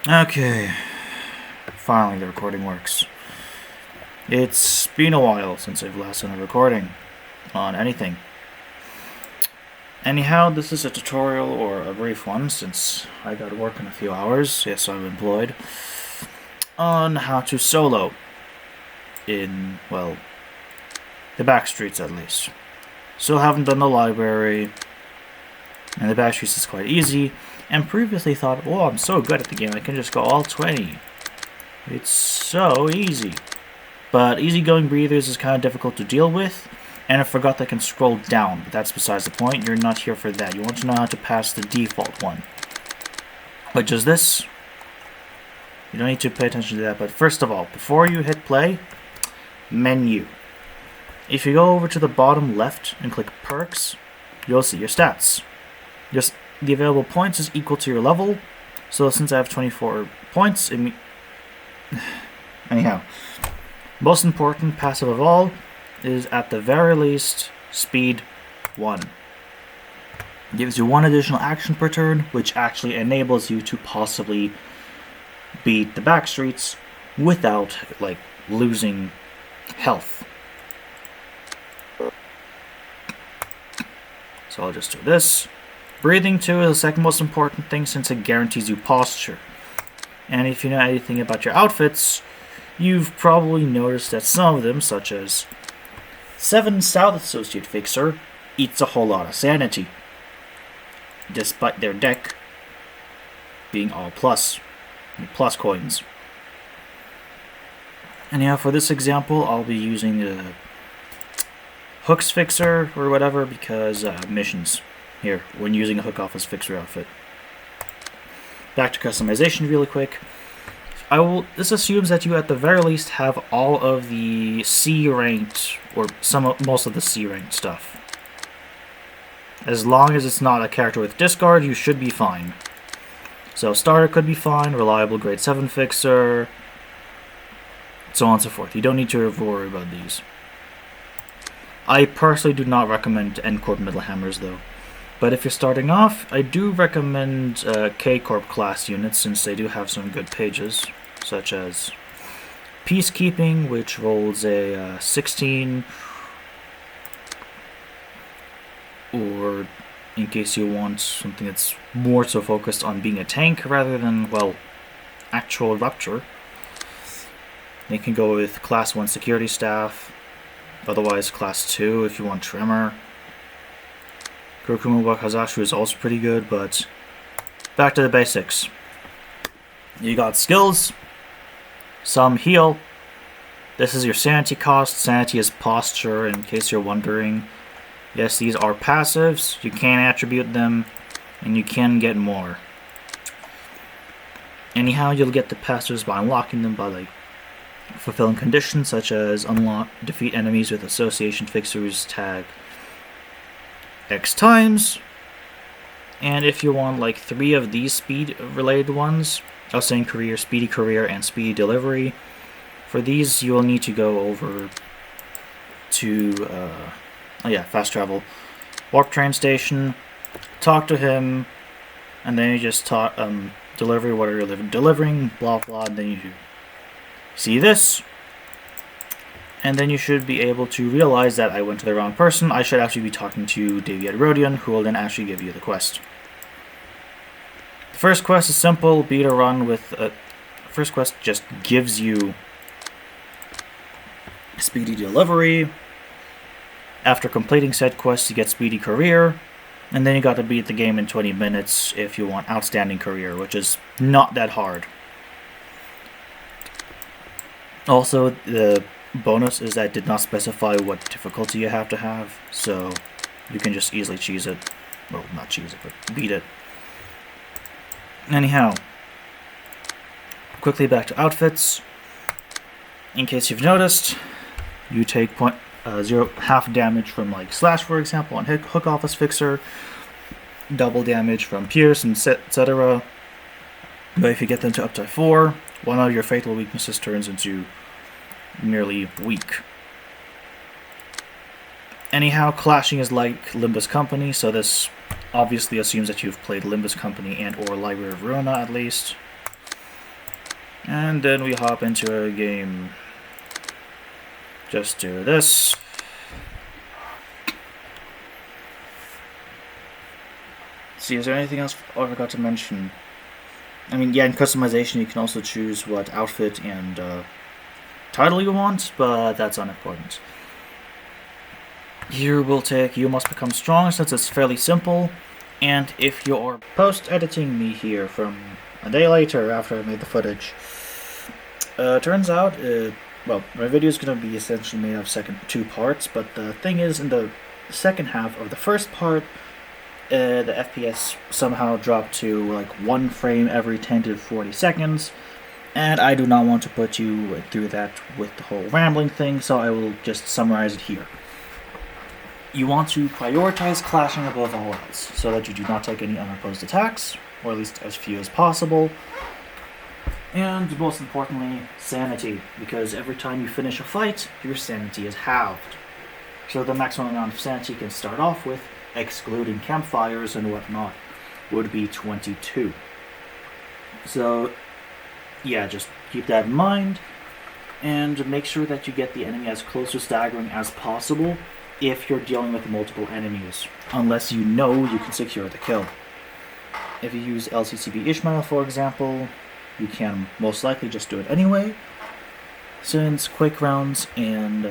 Okay, finally the recording works. It's been a while since I've last done a recording on anything. Anyhow, this is a tutorial, or a brief one, since I got to work in a few hours, yes, I'm employed, on how to solo in, well, the back streets at least. Still haven't done the library, and the back streets is quite easy, and previously thought, oh, I'm so good at the game, I can just go all 20. It's so easy. But easygoing breathers is kind of difficult to deal with, and I forgot that I can scroll down, but that's besides the point. You're not here for that. You want to know how to pass the default one, which is this. You don't need to pay attention to that, but first of all, before you hit play, menu. If you go over to the bottom left and click perks, you'll see your stats. The available points is equal to your level, so since I have 24 points, anyhow, most important passive of all is at the very least speed 1. It gives you 1 additional action per turn, which actually enables you to possibly beat the back streets without like losing health. So I'll just do this. Breathing 2 is the second most important thing since it guarantees you posture. And if you know anything about your outfits, you've probably noticed that some of them, such as 7 South Associate Fixer, eats a whole lot of sanity, despite their deck being all plus coins. Anyhow, for this example, I'll be using the Hooks Fixer or whatever because missions here when using a Hook Office Fixer outfit. Back to customization really quick. This assumes that you at the very least have all of the C ranked or most of the C ranked stuff. As long as it's not a character with discard, you should be fine. So starter could be fine, reliable grade 7 fixer, so on and so forth. You don't need to worry about these. I personally do not recommend N-Corp Middle Hammers though. But if you're starting off, I do recommend K-Corp class units since they do have some good pages, such as Peacekeeping, which rolls a 16, or in case you want something that's more so focused on being a tank rather than, well, actual Rupture. You can go with class 1 Security Staff, otherwise class 2 if you want Tremor. Kurokumu Wakazashu is also pretty good, but back to the basics. You got skills, some heal. This is your sanity cost. Sanity is posture, in case you're wondering. Yes, these are passives. You can attribute them, and you can get more. Anyhow, you'll get the passives by unlocking them by like fulfilling conditions such as defeat enemies with association fixers tag X times, and if you want like 3 of these speed related ones, I was saying career, speedy career, and speedy delivery, for these you will need to go over to fast travel, warp train station, talk to him, and then you just talk delivery, what are you delivering, blah blah, and then you see this. And then you should be able to realize that I went to the wrong person. I should actually be talking to Daviad Rodion, who will then actually give you the quest. The first quest is simple, beat a run with... first quest just gives you speedy delivery. After completing said quest, you get speedy career. And then you got to beat the game in 20 minutes if you want outstanding career, which is not that hard. Also, the bonus is that it did not specify what difficulty you have to have, so you can just easily cheese it. Well, not cheese it, but beat it. Anyhow, quickly back to outfits. In case you've noticed, you take half damage from like Slash, for example, on Hook Office Fixer, double damage from Pierce, and etc. But if you get them to up to 4, one of your fatal weaknesses turns into nearly weak. Anyhow, clashing is like Limbus Company, so this obviously assumes that you've played Limbus Company and or Library of Ruina at least. And then we hop into a game. Just do this. See, is there anything else I forgot to mention? I mean, yeah, in customization you can also choose what outfit and title you want, but that's unimportant. Here we'll take You Must Become Strong, since it's fairly simple, and if you're post-editing me here from a day later after I made the footage, turns out, well, my video is going to be essentially made of two parts, but the thing is, in the second half of the first part, the FPS somehow dropped to like 1 frame every 10 to 40 seconds, and I do not want to put you through that with the whole rambling thing, so I will just summarize it here. You want to prioritize clashing above all else, so that you do not take any unopposed attacks, or at least as few as possible. And most importantly, sanity, because every time you finish a fight, your sanity is halved. So the maximum amount of sanity you can start off with, excluding campfires and whatnot, would be 22. So, yeah, just keep that in mind, and make sure that you get the enemy as close to staggering as possible if you're dealing with multiple enemies, unless you know you can secure the kill. If you use LCCB Ishmael, for example, you can most likely just do it anyway, since quick rounds and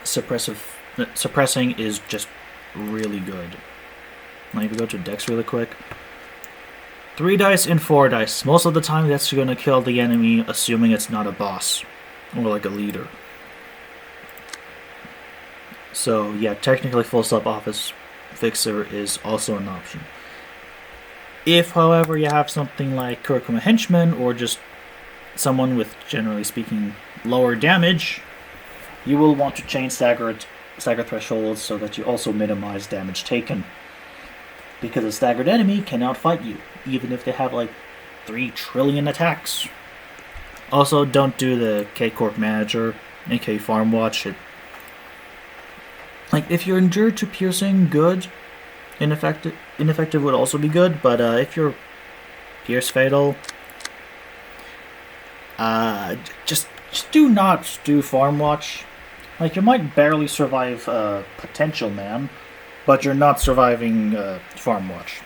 suppressing is just really good. Let me go to Dex really quick. 3 dice and 4 dice. Most of the time that's going to kill the enemy, assuming it's not a boss or like a leader. So yeah, technically full stop office fixer is also an option. If, however, you have something like Hohenheim or just someone with, generally speaking, lower damage, you will want to change stagger thresholds so that you also minimize damage taken. Because a staggered enemy can outfight you, even if they have like 3 trillion attacks. Also, don't do the K-Corp Manager, aka Farm Watch. Like, if you're endured to piercing, good. Ineffective would also be good, but if you're Pierce Fatal, just do not do Farm Watch. Like, you might barely survive Potential Man, but you're not surviving Farm Watch.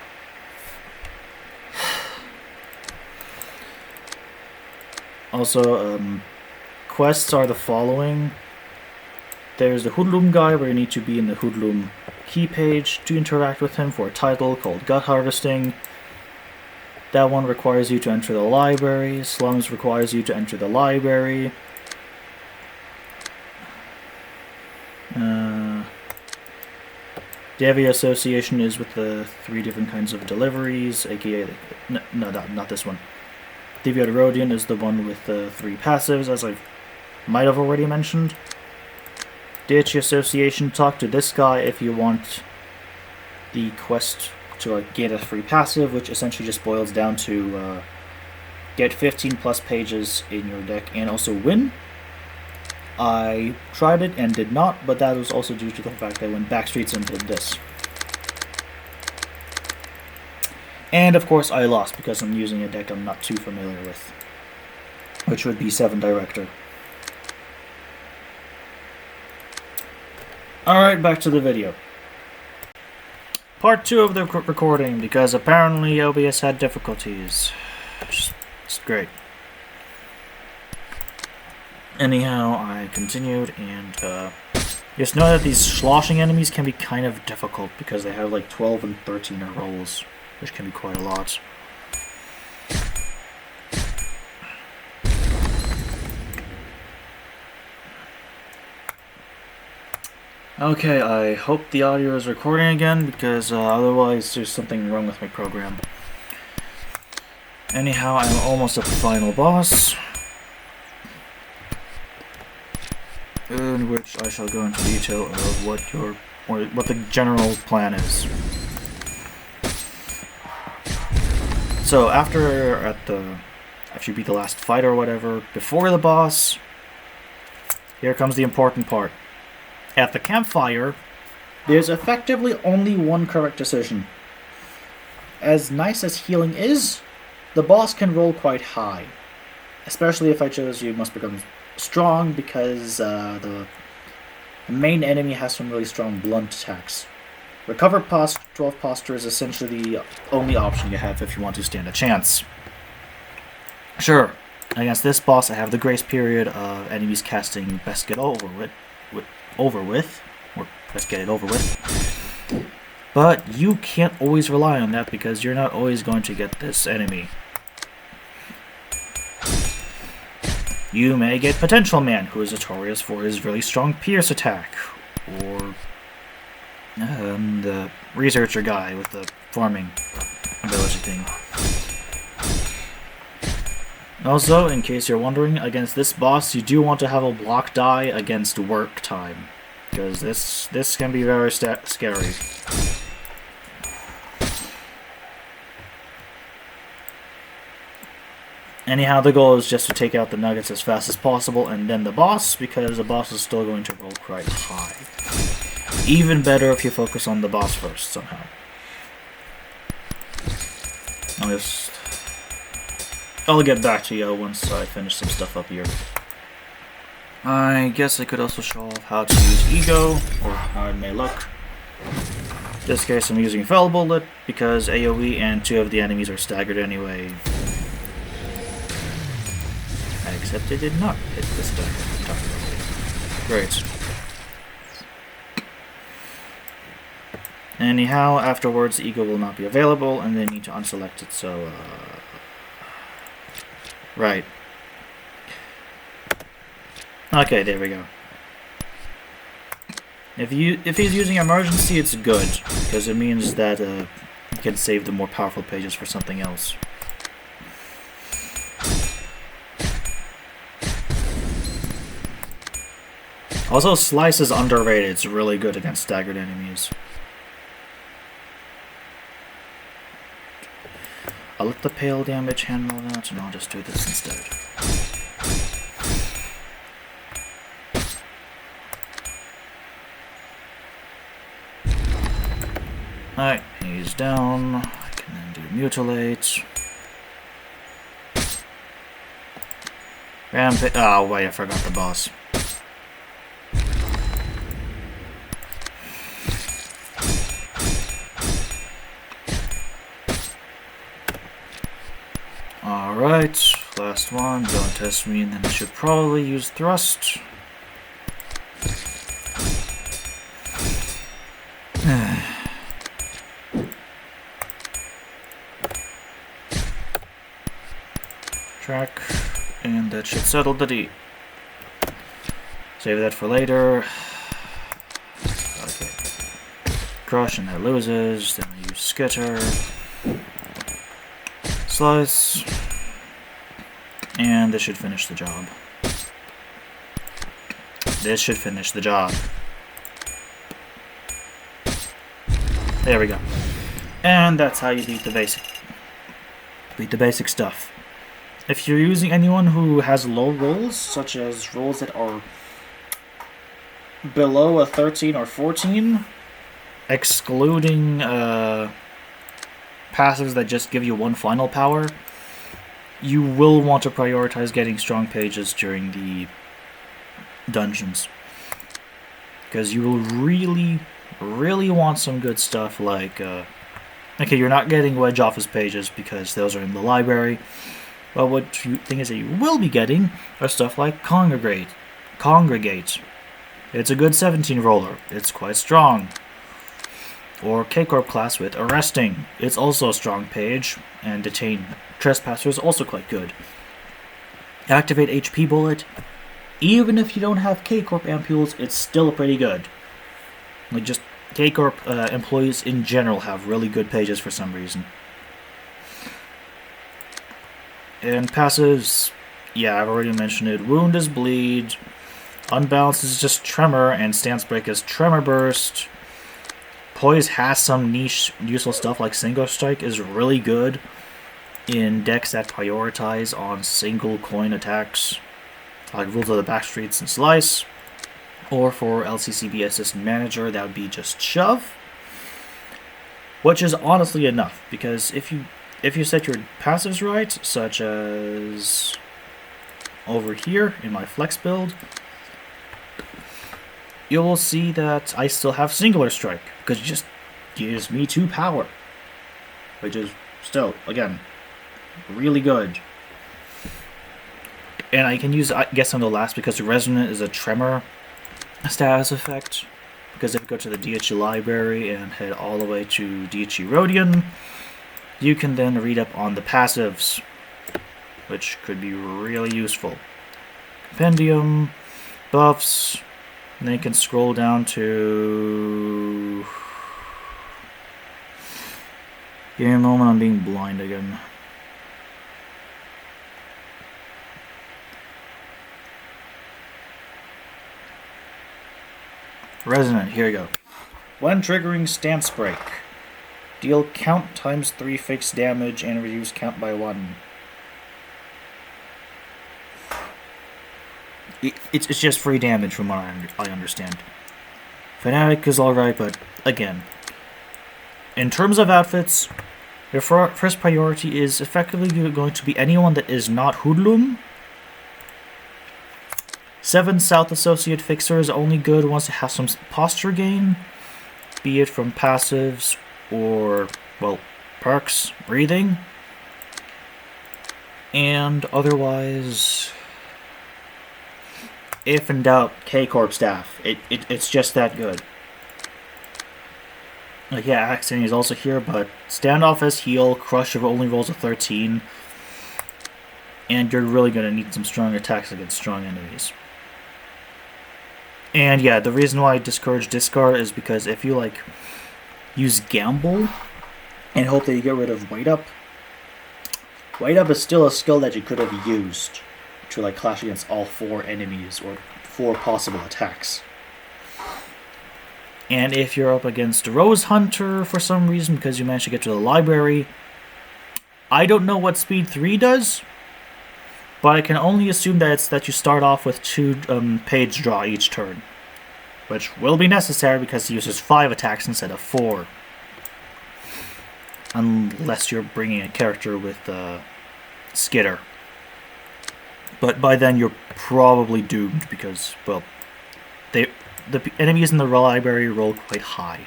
Also, quests are the following. There's the Hoodlum guy, where you need to be in the Hoodlum key page to interact with him for a title called Gut Harvesting. That one requires you to enter the library. Slums requires you to enter the library. Davy Association is with the 3 different kinds of deliveries, aka... No, not this one. Deviate Rodian is the one with the 3 passives, as I might have already mentioned. Deity Association, talk to this guy if you want the quest to like get a free passive, which essentially just boils down to get 15 plus pages in your deck and also win. I tried it and did not, but that was also due to the fact that I went backstreets and did this. And of course I lost because I'm using a deck I'm not too familiar with, which would be 7 Director. Alright, back to the video. Part 2 of the recording, because apparently OBS had difficulties. It's great. Anyhow, I continued, and just know that these sloshing enemies can be kind of difficult, because they have like 12 and 13 rolls, which can be quite a lot. Okay, I hope the audio is recording again, because otherwise there's something wrong with my program. Anyhow, I'm almost at the final boss, in which I shall go into detail of what the general plan is. So after you beat the last fight or whatever, before the boss, here comes the important part. At the campfire, there's effectively only one correct decision. As nice as healing is, the boss can roll quite high. especially if I chose you must become strong, because the main enemy has some really strong blunt attacks. Recover 12 posture is essentially the only option you have if you want to stand a chance. Sure, against this boss I have the grace period of enemies casting best get over with, or best get it over with. But you can't always rely on that, because you're not always going to get this enemy. You may get Potential Man, who is notorious for his really strong pierce attack, or the researcher guy with the farming ability thing. Also, in case you're wondering, against this boss you do want to have a block die against work time, because this can be very scary. Anyhow, the goal is just to take out the nuggets as fast as possible, and then the boss, because the boss is still going to roll quite high. Even better if you focus on the boss first, somehow. I'll get back to you once I finish some stuff up here. I guess I could also show off how to use Ego, or how it may look. In this case I'm using Fell Bullet, because AoE and 2 of the enemies are staggered anyway. Except it did not hit this time. Great. Anyhow, afterwards, Ego will not be available, and they need to unselect it, so, right. Okay, there we go. If he's using Emergency, it's good, because it means that, you can save the more powerful pages for something else. Also, Slice is underrated. It's really good against staggered enemies. I'll let the pale damage handle that, and I'll just do this instead. Alright, he's down. I can then do Mutilate. Rampage. Oh, wait, I forgot the boss. Alright, last one, don't test me, and then I should probably use Thrust. Track, and that should settle the D. Save that for later. Okay. Crush, and that loses, then I use Skitter. Slice, and this should finish the job. This should finish the job. There we go. And that's how you beat the basic stuff. If you're using anyone who has low rolls, such as rolls that are below a 13 or 14, excluding passives that just give you one final power, you will want to prioritize getting strong pages during the dungeons, because you will really want some good stuff like okay, you're not getting Wedge Office pages because those are in the library, but what thing is that you will be getting are stuff like Congregate. It's a good 17 roller, it's quite strong. Or K-Corp class with Arresting. It's also a strong page, and Detain Trespasser is also quite good. Activate HP Bullet. Even if you don't have K-Corp ampules, it's still pretty good. Like, just K-Corp employees in general have really good pages for some reason. And passives, yeah, I've already mentioned it. Wound is Bleed. Unbalance is just Tremor, and Stance Break is Tremor Burst. Poise has some niche useful stuff, like Single Strike is really good in decks that prioritize on single coin attacks, like Rules of the Backstreets and Slice. Or for LCCB Assistant Manager, that would be just Shove, which is honestly enough, because if you set your passives right, such as over here in my flex build, you will see that I still have singular strike, because it just gives me 2 power, which is still, again, really good. And I can use, I guess, on the last because the resonant is a tremor status effect. Because if you go to the DHE library and head all the way to DHE Rhodion, you can then read up on the passives, which could be really useful. Compendium, buffs, and then you can scroll down to... Give me a moment, I'm being blind again. Resonant, here we go. When triggering stance break, deal count times 3 fixed damage and reduce count by 1. It's just free damage from what I understand. Fanatic is alright, but again, in terms of outfits, your first priority is effectively going to be anyone that is not Hoodlum. 7 South Associate Fixer is only good once it has some posture gain, be it from passives or, well, perks, breathing. And otherwise, if in doubt, K-Corp staff. It's just that good. Like, yeah, Accent is also here, but Standoff as heal, Crush only rolls a 13. And you're really going to need some strong attacks against strong enemies. And yeah, the reason why I discourage Discard is because if you, like, use Gamble and hope that you get rid of White Up is still a skill that you could have used to, like, clash against all 4 enemies or 4 possible attacks. And if you're up against Rose Hunter for some reason because you managed to get to the library, I don't know what Speed 3 does, but I can only assume that it's that you start off with 2 page draw each turn, which will be necessary because he uses 5 attacks instead of 4. Unless you're bringing a character with Skitter. But by then you're probably doomed because, well, the enemies in the library roll quite high.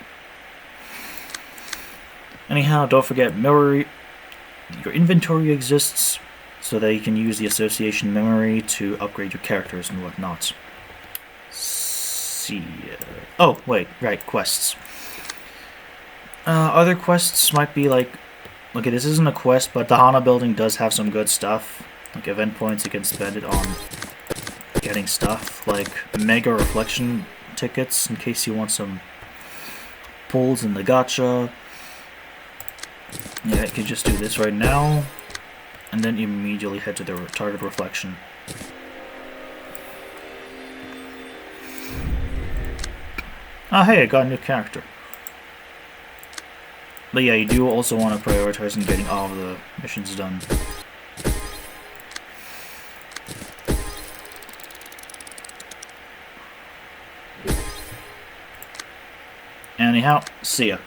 Anyhow, don't forget memory. Your inventory exists so that you can use the association memory to upgrade your characters and whatnot. See. Oh, wait, right, quests. Other quests might be like, okay, this isn't a quest, but the Hana building does have some good stuff. Like event points, you can spend it on getting stuff like Mega Reflection tickets in case you want some pulls in the gacha. Yeah, you can just do this right now, and then immediately head to the target reflection. Ah, hey, I got a new character. But yeah, you do also want to prioritize in getting all of the missions done. Anyhow, see ya.